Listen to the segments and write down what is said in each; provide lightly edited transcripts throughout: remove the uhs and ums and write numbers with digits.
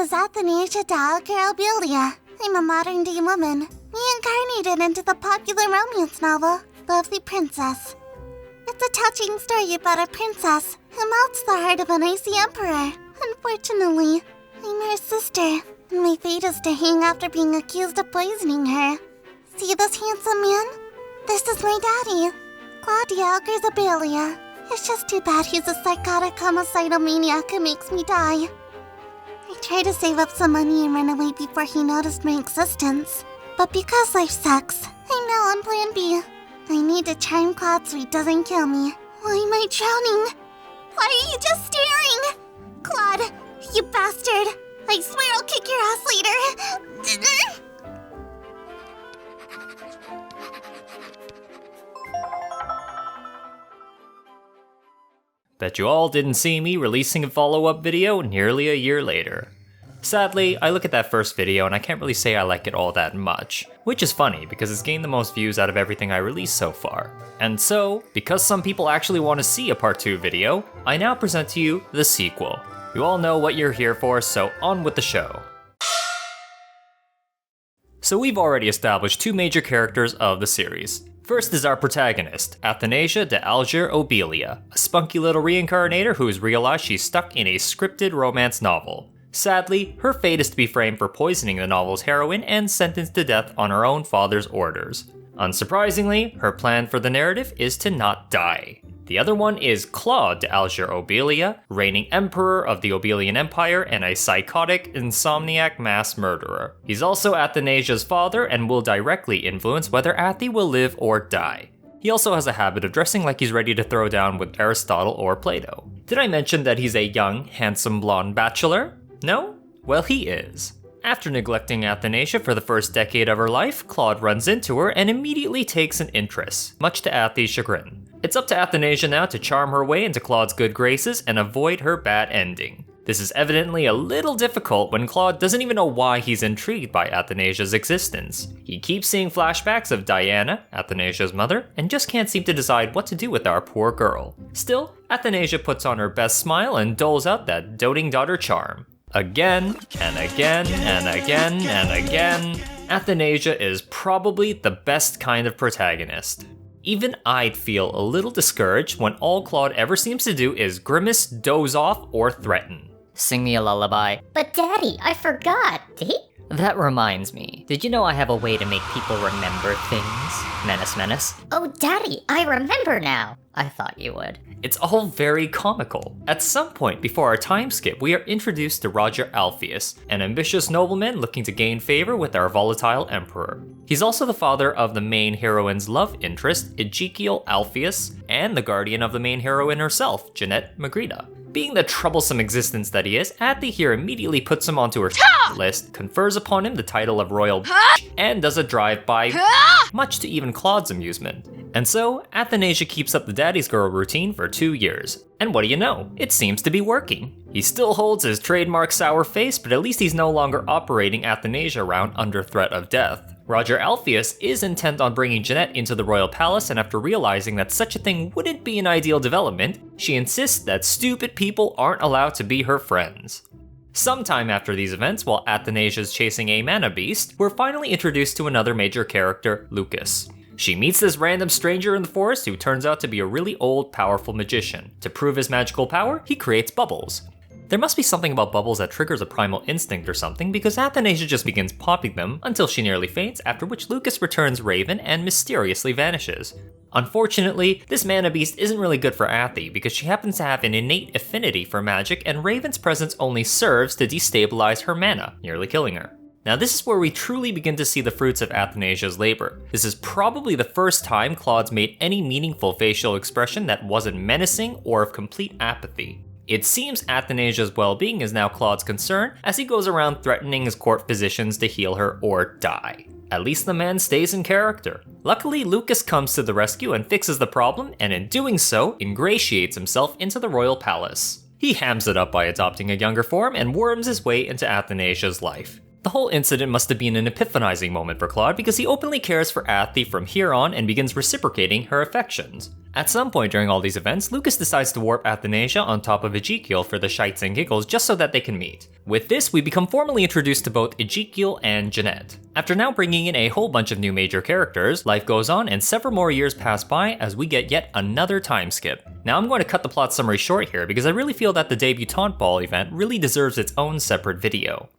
is Athanasia Dalgaralbelia. I'm a modern-day woman, reincarnated into the popular romance novel, Lovely Princess. It's a touching story about a princess who melts the heart of an icy emperor. Unfortunately, I'm her sister, and my fate is to hang after being accused of poisoning her. See this handsome man? This is my daddy, Claudia Algarzabelia. It's just too bad he's a psychotic homicidal maniac who makes me die. I tried to save up some money and run away before he noticed my existence. But because life sucks, I'm now on plan B. I need to charm Claude so he doesn't kill me. Why am I drowning? Why are you just staring? Claude, you bastard! I swear I'll kick your ass later! Bet you all didn't see me releasing a follow-up video nearly a year later. Sadly, I look at that first video and I can't really say I like it all that much, which is funny because it's gained the most views out of everything I released so far. And so, because some people actually want to see a part 2 video, I now present to you the sequel. You all know what you're here for, so on with the show. So we've already established two major characters of the series. First is our protagonist, Athanasia de Algarzabelia, a spunky little reincarnator who has realized she's stuck in a scripted romance novel. Sadly, her fate is to be framed for poisoning the novel's heroine and sentenced to death on her own father's orders. Unsurprisingly, her plan for the narrative is to not die. The other one is Claude de Algarzabelia, reigning emperor of the Obelian Empire and a psychotic, insomniac mass murderer. He's also Athanasia's father and will directly influence whether Athi will live or die. He also has a habit of dressing like he's ready to throw down with Aristotle or Plato. Did I mention that he's a young, handsome blonde bachelor? No? Well, he is. After neglecting Athanasia for the first decade of her life, Claude runs into her and immediately takes an interest, much to Athi's chagrin. It's up to Athanasia now to charm her way into Claude's good graces and avoid her bad ending. This is evidently a little difficult when Claude doesn't even know why he's intrigued by Athanasia's existence. He keeps seeing flashbacks of Diana, Athanasia's mother, and just can't seem to decide what to do with our poor girl. Still, Athanasia puts on her best smile and doles out that doting daughter charm. Again, and again, and again, and again, Athanasia is probably the best kind of protagonist. Even I'd feel a little discouraged when all Claude ever seems to do is grimace, doze off, or threaten. Sing me a lullaby. But Daddy, I forgot. Did he? That reminds me. Did you know I have a way to make people remember things? Menace, menace. Oh, Daddy, I remember now. I thought you would. It's all very comical. At some point before our time skip, we are introduced to Roger Alpheus, an ambitious nobleman looking to gain favor with our volatile emperor. He's also the father of the main heroine's love interest, Ezekiel Alpheus, and the guardian of the main heroine herself, Jeanette Magrita. Being the troublesome existence that he is, Athi here immediately puts him onto her list, confers upon him the title of royal and does a drive-by, much to even Claude's amusement. And so, Athanasia keeps up the daddy's girl routine for 2 years. And what do you know? It seems to be working. He still holds his trademark sour face, but at least he's no longer operating Athanasia around under threat of death. Roger Alpheus is intent on bringing Jeanette into the royal palace, and after realizing that such a thing wouldn't be an ideal development, she insists that stupid people aren't allowed to be her friends. Sometime after these events, while Athanasia's chasing a mana beast, we're finally introduced to another major character, Lucas. She meets this random stranger in the forest who turns out to be a really old, powerful magician. To prove his magical power, he creates bubbles. There must be something about bubbles that triggers a primal instinct or something, because Athanasia just begins popping them until she nearly faints, after which Lucas returns Raven and mysteriously vanishes. Unfortunately, this mana beast isn't really good for Athi because she happens to have an innate affinity for magic, and Raven's presence only serves to destabilize her mana, nearly killing her. Now this is where we truly begin to see the fruits of Athanasia's labor. This is probably the first time Claude's made any meaningful facial expression that wasn't menacing or of complete apathy. It seems Athanasia's well-being is now Claude's concern, as he goes around threatening his court physicians to heal her or die. At least the man stays in character. Luckily, Lucas comes to the rescue and fixes the problem, and in doing so, ingratiates himself into the royal palace. He hams it up by adopting a younger form and worms his way into Athanasia's life. The whole incident must have been an epiphanizing moment for Claude because he openly cares for Athi from here on and begins reciprocating her affections. At some point during all these events, Lucas decides to warp Athanasia on top of Ezekiel for the shites and giggles just so that they can meet. With this, we become formally introduced to both Ezekiel and Jeanette. After now bringing in a whole bunch of new major characters, life goes on and several more years pass by as we get yet another time skip. Now I'm going to cut the plot summary short here because I really feel that the Debutante Ball event really deserves its own separate video.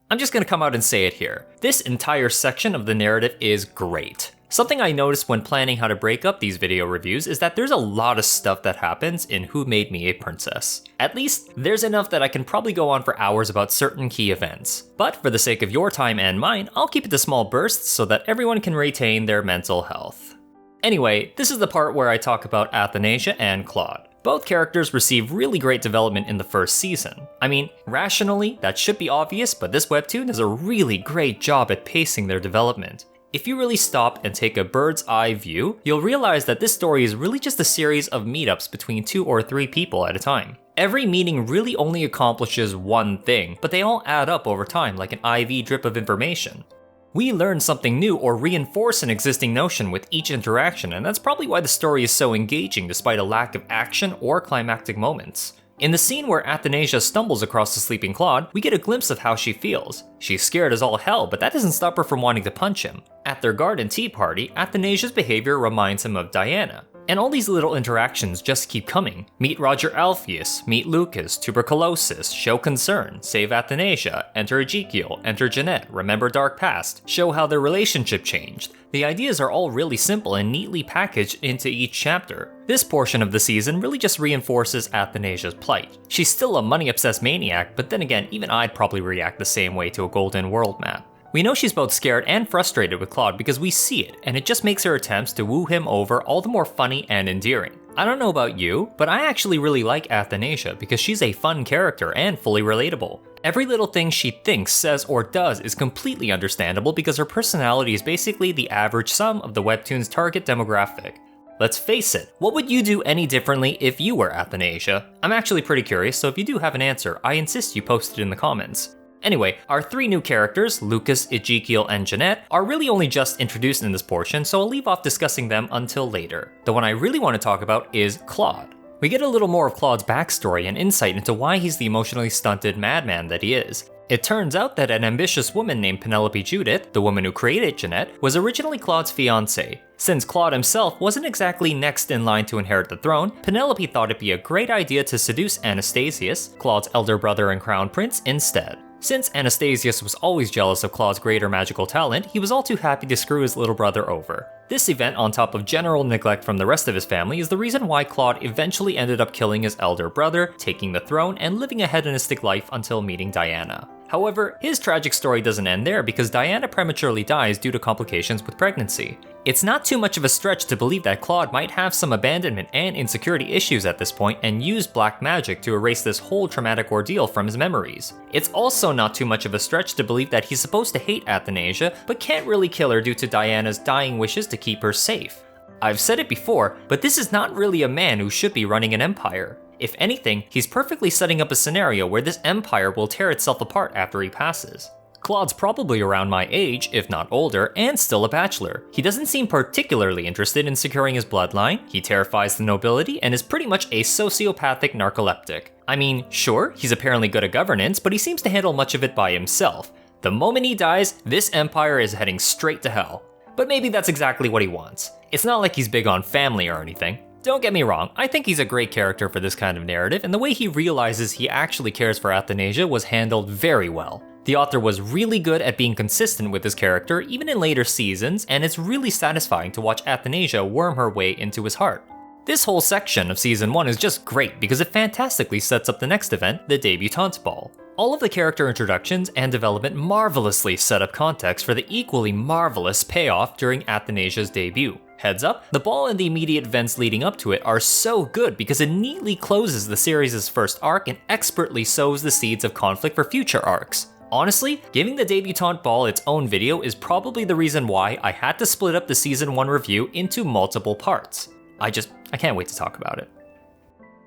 I'm just going to come out and say it here. This entire section of the narrative is great. Something I noticed when planning how to break up these video reviews is that there's a lot of stuff that happens in Who Made Me a Princess. At least, there's enough that I can probably go on for hours about certain key events. But for the sake of your time and mine, I'll keep it to small bursts so that everyone can retain their mental health. Anyway, this is the part where I talk about Athanasia and Claude. Both characters receive really great development in the first season. I mean, rationally, that should be obvious, but this webtoon does a really great job at pacing their development. If you really stop and take a bird's eye view, you'll realize that this story is really just a series of meetups between 2 or 3 people at a time. Every meeting really only accomplishes one thing, but they all add up over time like an IV drip of information. We learn something new or reinforce an existing notion with each interaction, and that's probably why the story is so engaging despite a lack of action or climactic moments. In the scene where Athanasia stumbles across the sleeping Claude, we get a glimpse of how she feels. She's scared as all hell, but that doesn't stop her from wanting to punch him. At their garden tea party, Athanasia's behavior reminds him of Diana. And all these little interactions just keep coming. Meet Roger Alpheus, meet Lucas, tuberculosis, show concern, save Athanasia, enter Ezekiel, enter Jeanette, remember dark past, show how their relationship changed. The ideas are all really simple and neatly packaged into each chapter. This portion of the season really just reinforces Athanasia's plight. She's still a money-obsessed maniac, but then again, even I'd probably react the same way to a golden world map. We know she's both scared and frustrated with Claude because we see it, and it just makes her attempts to woo him over all the more funny and endearing. I don't know about you, but I actually really like Athanasia because she's a fun character and fully relatable. Every little thing she thinks, says, or does is completely understandable because her personality is basically the average sum of the webtoon's target demographic. Let's face it, what would you do any differently if you were Athanasia? I'm actually pretty curious, so if you do have an answer, I insist you post it in the comments. Anyway, our 3 new characters, Lucas, Ezekiel, and Jeanette, are really only just introduced in this portion, so I'll leave off discussing them until later. The one I really want to talk about is Claude. We get a little more of Claude's backstory and insight into why he's the emotionally stunted madman that he is. It turns out that an ambitious woman named Penelope Judith, the woman who created Jeanette, was originally Claude's fiancée. Since Claude himself wasn't exactly next in line to inherit the throne, Penelope thought it'd be a great idea to seduce Anastasius, Claude's elder brother and crown prince, instead. Since Anastasius was always jealous of Claude's greater magical talent, he was all too happy to screw his little brother over. This event, on top of general neglect from the rest of his family, is the reason why Claude eventually ended up killing his elder brother, taking the throne, and living a hedonistic life until meeting Diana. However, his tragic story doesn't end there because Diana prematurely dies due to complications with pregnancy. It's not too much of a stretch to believe that Claude might have some abandonment and insecurity issues at this point and use black magic to erase this whole traumatic ordeal from his memories. It's also not too much of a stretch to believe that he's supposed to hate Athanasia, but can't really kill her due to Diana's dying wishes to keep her safe. I've said it before, but this is not really a man who should be running an empire. If anything, he's perfectly setting up a scenario where this empire will tear itself apart after he passes. Claude's probably around my age, if not older, and still a bachelor. He doesn't seem particularly interested in securing his bloodline, he terrifies the nobility, and is pretty much a sociopathic narcoleptic. I mean, sure, he's apparently good at governance, but he seems to handle much of it by himself. The moment he dies, this empire is heading straight to hell. But maybe that's exactly what he wants. It's not like he's big on family or anything. Don't get me wrong, I think he's a great character for this kind of narrative, and the way he realizes he actually cares for Athanasia was handled very well. The author was really good at being consistent with his character, even in later seasons, and it's really satisfying to watch Athanasia worm her way into his heart. This whole section of Season 1 is just great because it fantastically sets up the next event, the Debutante Ball. All of the character introductions and development marvelously set up context for the equally marvelous payoff during Athanasia's debut. Heads up, the ball and the immediate events leading up to it are so good because it neatly closes the series' first arc and expertly sows the seeds of conflict for future arcs. Honestly, giving the Debutante Ball its own video is probably the reason why I had to split up the Season 1 review into multiple parts. I can't wait to talk about it.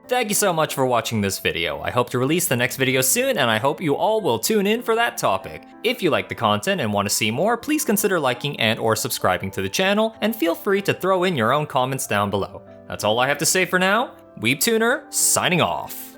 Thank you so much for watching this video. I hope to release the next video soon, and I hope you all will tune in for that topic. If you like the content and want to see more, please consider liking and or subscribing to the channel, and feel free to throw in your own comments down below. That's all I have to say for now. Weebtooner, signing off.